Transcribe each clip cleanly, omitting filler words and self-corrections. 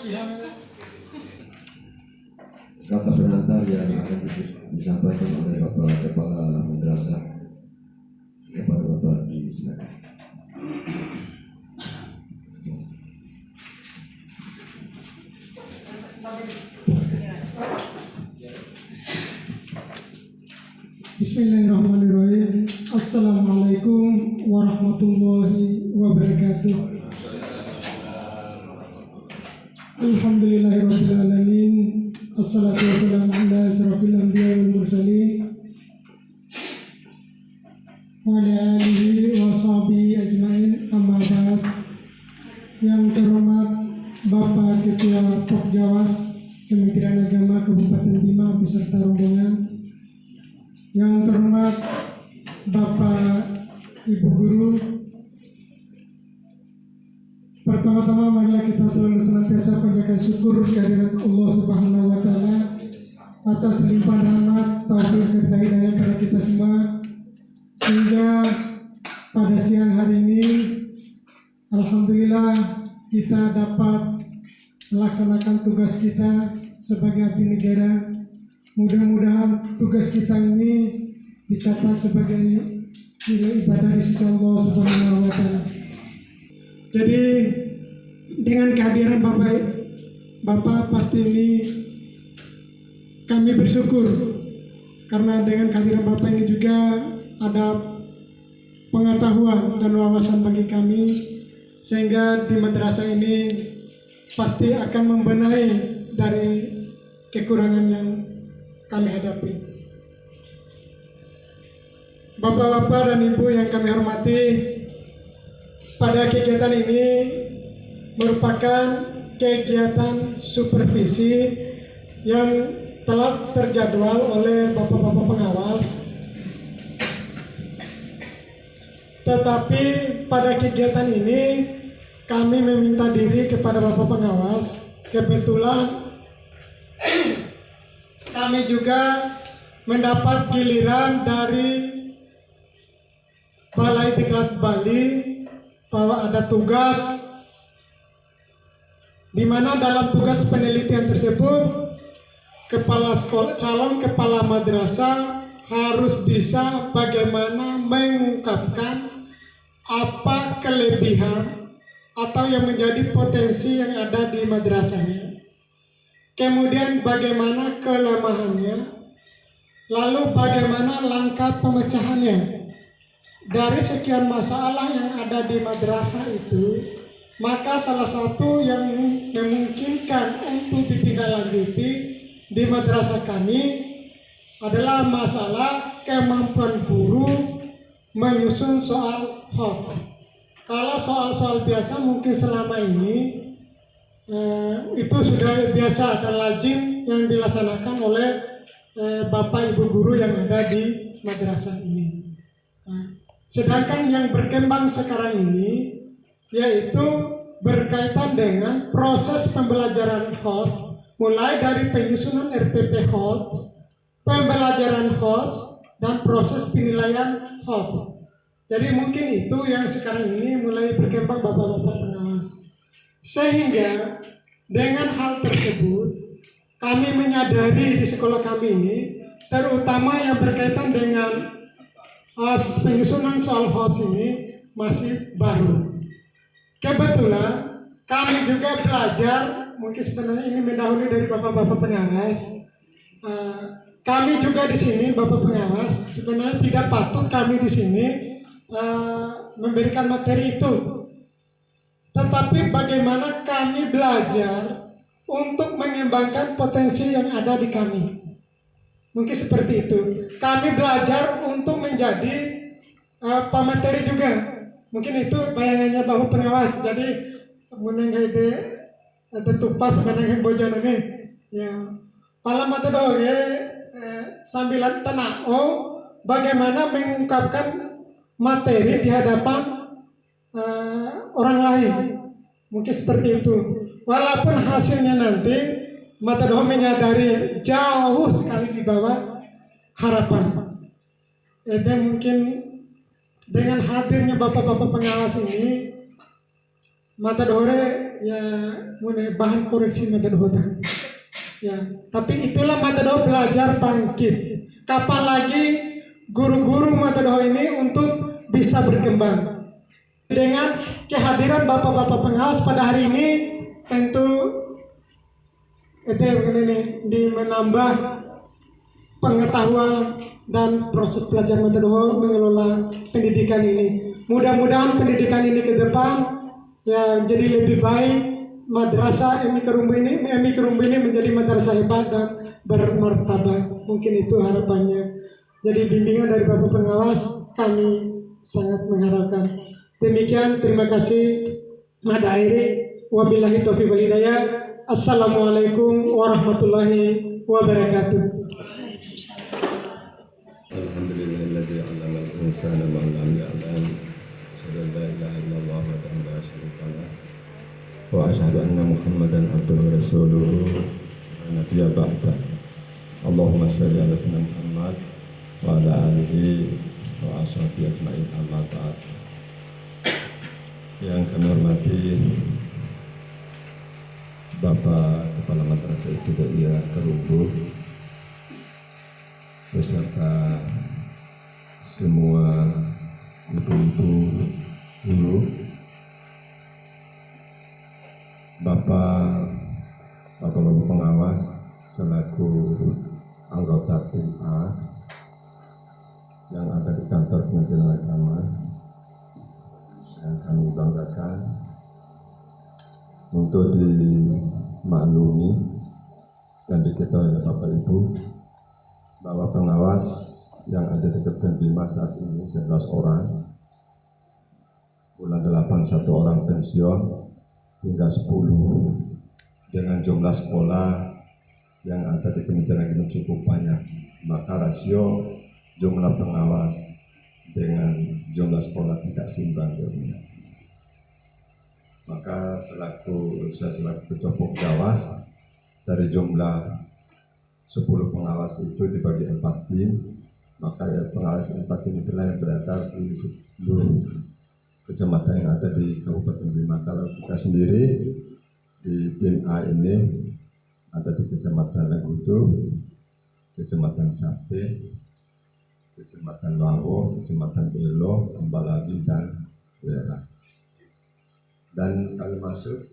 Kata pengantar yang akan disampaikan oleh Bapak Kepala Madrasah kepada Bapak disilakan. Bismillahirrahmanirrahim. Assalamualaikum warahmatullahi wabarakatuh. Alhamdulillahirabbil alamin. Assalatu wassalamu ala asyrafil anbiya'i wal mursalin wa ala alihi wa sahbihi ajmain. Amma ba'd. Yang terhormat Bapak Ketua Pokjawas Kementerian Agama Kabupaten Bima beserta rombongan, yang terhormat Bapak Ibu Guru, pertama-tama marilah kita selalu senantiasa panjatkan syukur kehadirat Allah Subhanahu wa Ta'ala atas limpahan rahmat, taufik serta hidayah pada kita semua, sehingga pada siang hari ini alhamdulillah kita dapat melaksanakan tugas kita sebagai abdi negara. Mudah-mudahan tugas kita ini dicatat sebagai nilai ibadah di sisi Allah Subhanahu wa Ta'ala. Jadi dengan kehadiran Bapak pasti ini kami bersyukur, karena dengan kehadiran Bapak ini juga ada pengetahuan dan wawasan bagi kami, sehingga di madrasah ini pasti akan membenahi dari kekurangan yang kami hadapi. Bapak-bapak dan ibu yang kami hormati, pada kegiatan ini merupakan kegiatan supervisi yang telah terjadwal oleh bapak-bapak pengawas. Tetapi pada kegiatan ini kami meminta diri kepada bapak pengawas. Kebetulan kami juga mendapat giliran dari Balai Diklat Bali bahwa ada tugas di mana dalam tugas penelitian tersebut calon kepala madrasah harus bisa bagaimana mengungkapkan apa kelebihan atau yang menjadi potensi yang ada di madrasahnya. Kemudian bagaimana kelemahannya, lalu bagaimana langkah pemecahannya. Dari sekian masalah yang ada di madrasah itu, maka salah satu yang memungkinkan untuk ditindaklanjuti di madrasah kami adalah masalah kemampuan guru menyusun soal hot. Kalau soal-soal biasa mungkin selama ini itu sudah biasa dan lazim yang dilaksanakan oleh Bapak Ibu guru yang ada di madrasah ini. Sedangkan yang berkembang sekarang ini yaitu berkaitan dengan proses pembelajaran HOTS, mulai dari penyusunan RPP HOTS, pembelajaran HOTS, dan proses penilaian HOTS. Jadi mungkin itu yang sekarang ini mulai berkembang bapak-bapak pengawas. Sehingga dengan hal tersebut kami menyadari di sekolah kami ini, terutama yang berkaitan dengan penyusunan soal HOTS ini masih baru. Kebetulan kami juga belajar, mungkin sebenarnya ini mendahului dari bapak-bapak pengawas. Kami juga di sini bapak pengawas, sebenarnya tidak patut kami di sini memberikan materi itu. Tetapi bagaimana kami belajar untuk mengembangkan potensi yang ada di kami. Mungkin seperti itu. Kami belajar untuk menjadi pemateri juga. Mungkin itu bayangannya Bapak pengawas. Jadi menengah ide tetupas menengah bojono nih. Ya. Pala mata doge sambilan tenao bagaimana mengungkapkan materi di hadapan orang lain. Mungkin seperti itu. Walaupun hasilnya nanti mata doa menyadari jauh sekali di bawah harapan. Dan mungkin dengan hadirnya bapak-bapak pengawas ini, mata doa ya mengenai bahan koreksi metode ya, tapi itulah metode belajar bangkit. Kapan lagi guru-guru metode ini untuk bisa berkembang? Dengan kehadiran bapak-bapak pengawas pada hari ini, tentu itu ini di menambah pengetahuan dan proses belajar metode mengelola pendidikan ini. Mudah-mudahan pendidikan ini ke depan ya jadi lebih baik. Madrasah Emi Kerumbu ini menjadi madrasah hebat dan bermartabat. Mungkin itu harapannya. Jadi bimbingan dari Bapak Pengawas kami sangat mengharapkan. Demikian, terima kasih. Mada airi, wabillahi taufiq wal hidayah. Assalamualaikum warahmatullahi wabarakatuh. Alhamdulillahilladzi 'allama al-insana ma lam ya'lam. Asyhadu an la ilaha illallah wahdahu la syarika lah. Wa asyhadu anna Muhammadan abduhu wa rasuluhu la nabiyya ba'da. Allahumma shalli ala sayyidina Muhammad wa ala alihi wa ashabihi ajma'in, amma ba'd. Yang kami hormati Bapak Kepala Madrasah Ibtidaiyah Kerumbu beserta semua ibu-ibu guru, Bapak-Bapak pengawas selaku anggota tim A yang ada di kantor Kementerian Agama, yang kami banggakan untuk dimaklumi dan diketahui oleh Bapak Ibu bahwa pengawas yang ada di Kepten Bima saat ini 11 orang, bulan 8 1 orang pensiun hingga 10, dengan jumlah sekolah yang ada di Kementerian Agama cukup banyak, maka rasio jumlah pengawas dengan jumlah sekolah tidak seimbang. Maka saya selaku Ketua Pokjawas, dari jumlah 10 pengawas itu dibagi 4 tim, maka ya pengawas 4 tim itulah yang berada di seluruh kecamatan yang ada di Kabupaten Bima. Kalau kita sendiri di tim A ini ada di Kecamatan Legutu, Kecamatan Sape, Kecamatan Lawo, Kecamatan Belo, Ambalagi, dan Wera. Dan kami masuk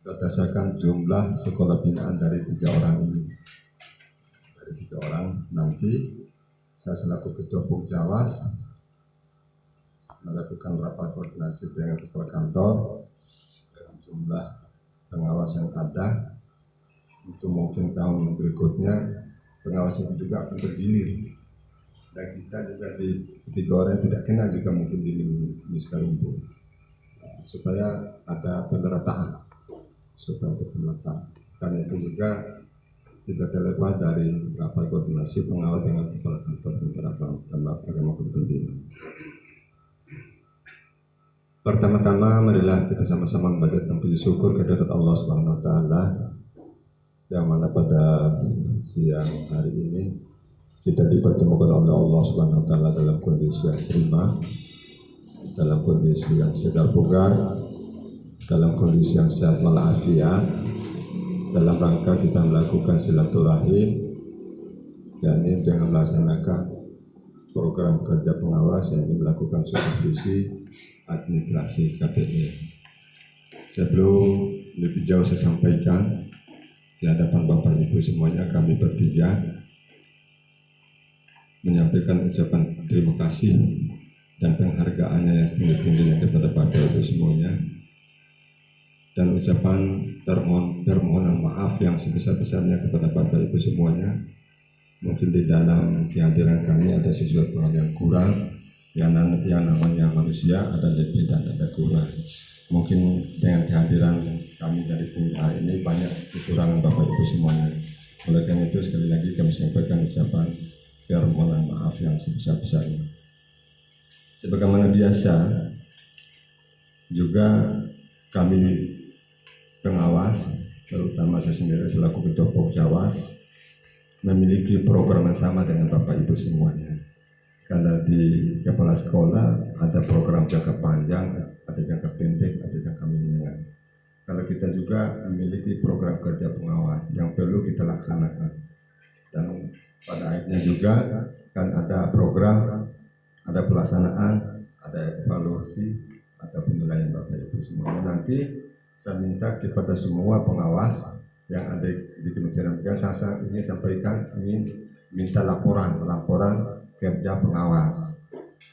berdasarkan jumlah sekolah binaan dari 3 orang ini. Dari 3 orang nanti saya selaku Ketua Pokjawas melakukan rapat koordinasi dengan kepala kantor dengan jumlah pengawas yang ada. Untuk mungkin tahun berikutnya pengawas itu juga akan bergilir, dan kita juga di 3 orang yang tidak kenal juga mungkin di Miskarumbu, supaya ada pemerataan. Karena itu juga tidak terlepas dari rapat koordinasi pengawas dengan kepala kantor Kementerian Agama Kepten Bima. Pertama-tama marilah kita sama-sama membacakan puji syukur kehadirat Allah Subhanahu wa taala, yang mana pada siang hari ini kita dipertemukan oleh Allah Subhanahu wa taala dalam kondisi yang prima, dalam kondisi yang segar bugar, dalam kondisi yang sehat walafiat, dalam rangka kita melakukan silaturahim, yakni dengan melaksanakan program kerja pengawas yang melakukan supervisi administrasi KPI. Sebelum lebih jauh saya sampaikan di hadapan Bapak Ibu semuanya, kami bertiga menyampaikan ucapan terima kasih dan penghargaannya yang setinggi-tingginya kepada Bapak Ibu semuanya, dan ucapan permohonan maaf yang sebesar-besarnya kepada Bapak Ibu semuanya. Mungkin di dalam kehadiran kami ada sesuatu hal yang kurang, yang namanya manusia, ada lebih dan ada kurang. Mungkin dengan kehadiran kami dari tim A ini banyak kekurangan Bapak Ibu semuanya. Oleh karena itu sekali lagi kami sampaikan ucapan permohonan maaf yang sebesar-besarnya. Sebagaimana biasa juga kami pengawas, terutama saya sendiri selaku Ketua Pokjawas, memiliki program yang sama dengan Bapak Ibu semuanya. Karena di kepala sekolah ada program jangka panjang, ada jangka pendek, ada jangka menengah. Kalau kita juga memiliki program kerja pengawas yang perlu kita laksanakan, dan pada akhirnya juga kan ada program, ada pelaksanaan, ada evaluasi atau penilaian Bapak Ibu semuanya. Nanti saya minta kepada semua pengawas yang ada di Kementerian Pendidikan, saya ingin sampaikan, ingin minta laporan kerja pengawas.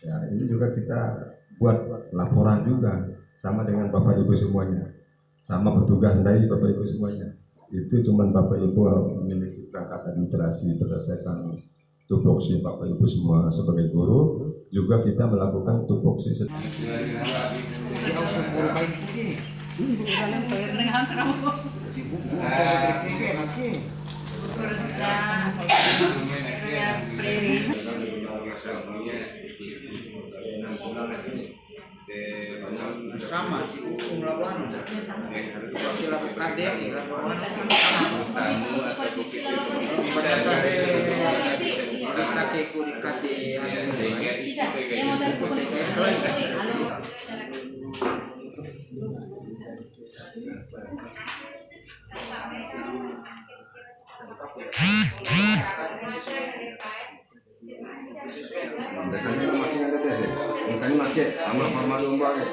Ya, ini juga kita buat laporan juga sama dengan Bapak Ibu semuanya, sama petugas dari Bapak Ibu semuanya. Itu cuman Bapak Ibu memiliki perangkat administrasi berdasarkan tupoksi Bapak Ibu semua sebagai guru, juga kita melakukan tupoksi. Sama si hukum lawan sama formal lomba ya.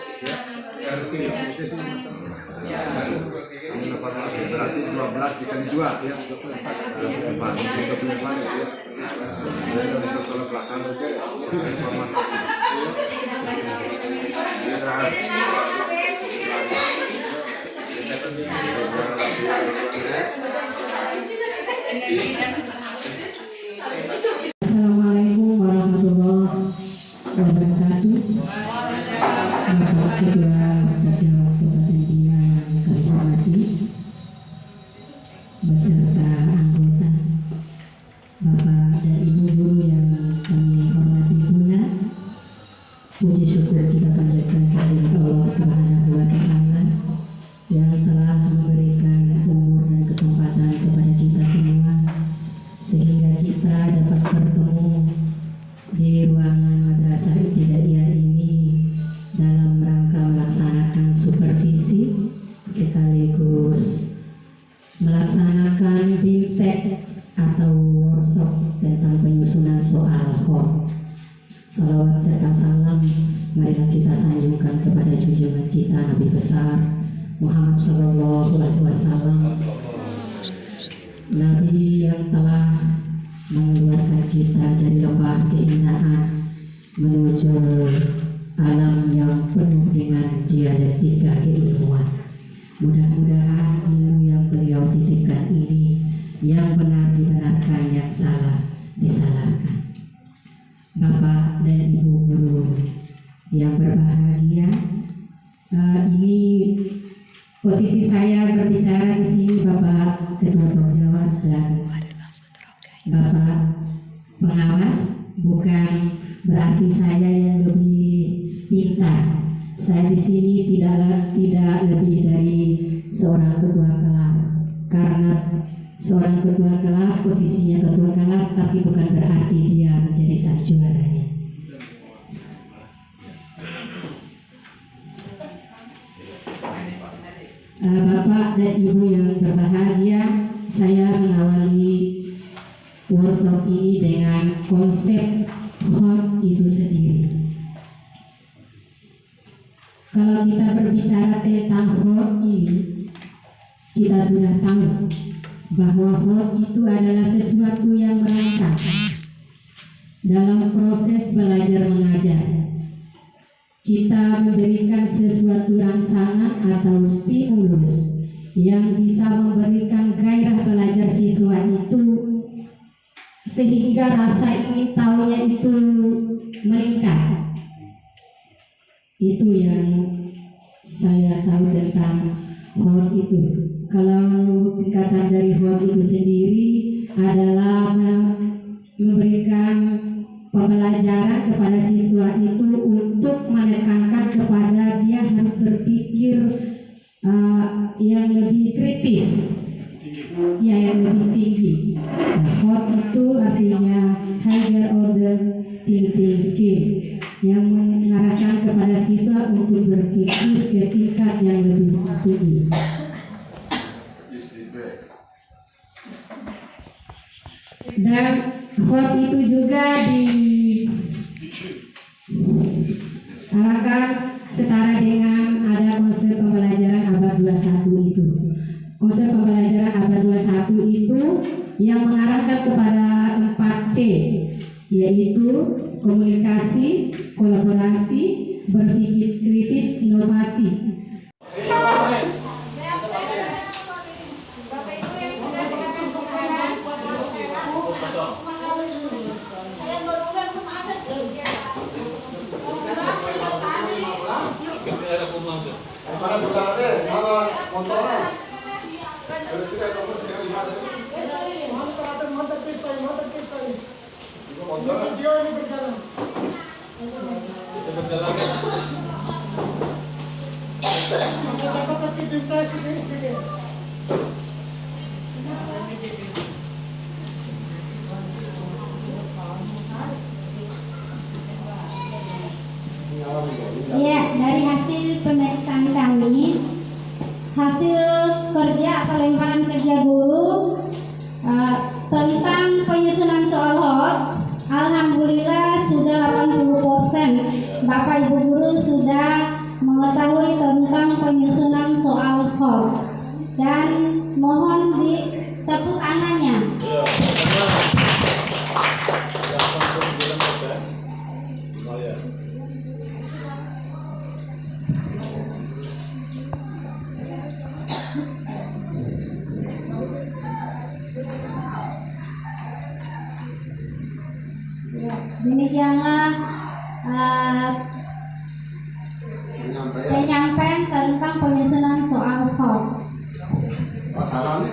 Ini informasi berarti 12 dikali 2 ya. Kalau belakang Assalamualaikum warahmatullahi wabarakatuh. Bapak Ketua Perjawas Kabupaten Bima yang kami hormati, beserta anggota, Bapak dan Ibu guru yang kami hormati pula, puji syukur kita panjatkan kehadirat Allah Subhanahu wa Ta'ala yang telah memberikan umur dan kesempatan kepada kita semua sehingga kita dapat bertemu di ruangan Madrasah Ibtidaiyah ini dalam rangka melaksanakan supervisi sekaligus melaksanakan BIMTEK atau workshop tentang penyusunan soal HOT. Salawat serta salam marilah kita sanjungkan kepada junjungan kita Nabi besar Muhammad Sallallahu Alaihi Wasallam, Nabi yang telah mengeluarkan kita dari lembah keindahan menuju alam yang penuh dengan dialektika keilmuan. Mudah-mudahan ilmu yang beliau titipkan ini yang benar dibenarkan, yang salah disalahkan. Bapak dan Ibu guru yang berbahagia, ini posisi saya berbicara di sini Bapak Ketua Perjawas dan Bapak pengawas, bukan berarti saya yang lebih pintar. Saya di sini tidak lebih dari seorang ketua kelas, karena seorang ketua kelas posisinya ketua kelas, tapi bukan berarti dia menjadi sang juaranya. Bapak dan Ibu yang berbahagia, saya mengawali workshop ini dengan konsep HOT itu sendiri. Kalau kita berbicara tentang HOT ini, kita sudah tahu bahwa HOT itu adalah sesuatu yang merangsang dalam proses belajar mengajar. Kita memberikan sesuatu rangsangan atau stimulus yang bisa memberikan gairah belajar siswa itu sehingga rasa ingin tahunya itu meningkat. Itu yang saya tahu tentang HOT itu. Kalau singkatan dari HOT itu sendiri adalah memberikan pembelajaran kepada siswa itu untuk menekankan kepada dia harus berpikir yang lebih kritis, ya, yang lebih tinggi. HOT itu artinya higher order thinking skill, yang mengarahkan menuju ke tingkat yang lebih tinggi. Dan hot itu juga diarahkan setara dengan ada konsep pembelajaran abad 21 itu. Konsep pembelajaran abad 21 itu yang mengarahkan kepada 4C, yaitu komunikasi, kolaborasi, berpikir kritis, inovasi. Ya, dari hasil pemeriksaan kami, hasil kerja atau lemparan kerja guru tentang penyusunan soal hot, alhamdulillah sudah 80%. Bapak Ibu guru sudah mengetahui tentang penyusunan soal hot, dan mohon ditepuk tangannya. Demikianlah penyampaian tentang penyusunan soal hot. Masalahnya